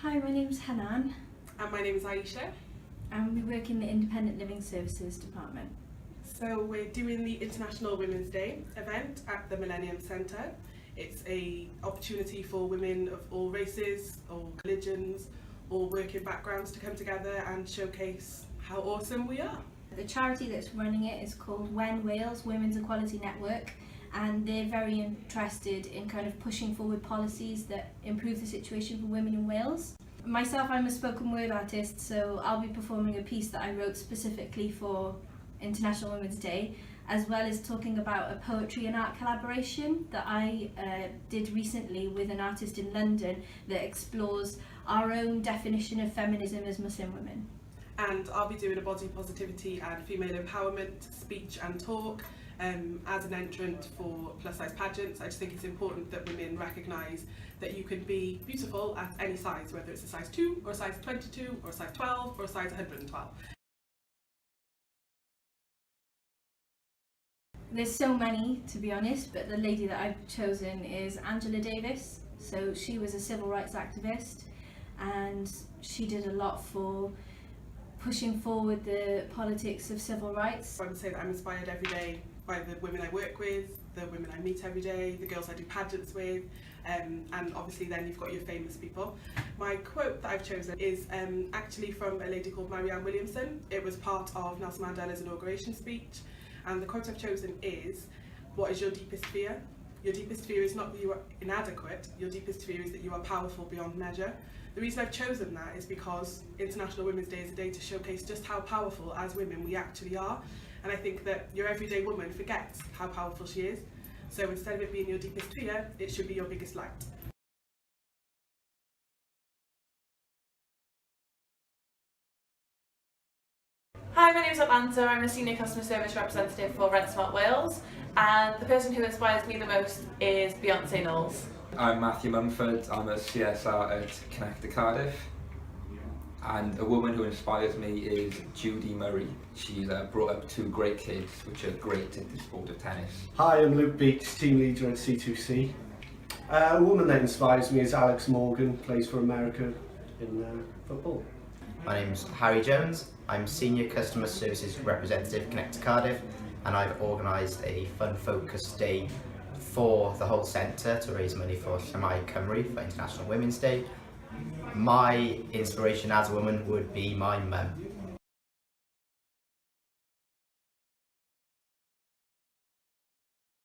Hi, my name's Hanan And my name is Aisha. and we work in the Independent Living Services department. So we're doing the International Women's Day event at the Millennium Centre. It's an opportunity for women of all races, all religions, all working backgrounds to come together and showcase how awesome we are. The charity that's running it is called When Wales Women's Equality Network, and they're very interested in kind of pushing forward policies that improve the situation for women in Wales. Myself, I'm a spoken word artist, so I'll be performing a piece that I wrote specifically for International Women's Day, as well as talking about a poetry and art collaboration that I did recently with an artist in London that explores our own definition of feminism as Muslim women. And I'll be doing a body positivity and female empowerment speech and talk as an entrant for plus size pageants. I just think it's important that women recognise that you can be beautiful at any size, whether it's a size 2 or a size 22 or a size 12 or a size 112. There's so many, to be honest, but the lady that I've chosen is Angela Davis. So she was a civil rights activist and she did a lot for pushing forward the politics of civil rights. I would say that I'm inspired every day by the women I work with, the women I meet every day, the girls I do pageants with, and obviously then you've got your famous people. My quote that I've chosen is actually from a lady called Marianne Williamson. It was part of Nelson Mandela's inauguration speech, and the quote I've chosen is, "What is your deepest fear? Your deepest fear is not that you are inadequate, your deepest fear is that you are powerful beyond measure." The reason I've chosen that is because International Women's Day is a day to showcase just how powerful as women we actually are. And I think that your everyday woman forgets how powerful she is. So instead of it being your deepest fear, it should be your biggest light. Hi, my name is Atlanta. I'm a Senior Customer Service Representative for Rent Smart Wales, and the person who inspires me the most is Beyonce Knowles. I'm Matthew Mumford, I'm a CSR at Connect Cardiff, and a woman who inspires me is Judy Murray. She's brought up 2 great kids which are great at the sport of tennis. Hi, I'm Luke Beach, team leader at C2C. A woman that inspires me is Alex Morgan, plays for America in football. My name's Harry Jones. I'm Senior Customer Services Representative Connect Cardiff, and I've organised a fun-focused day for the whole centre to raise money for cymryd for International Women's Day. My inspiration as a woman would be my mum.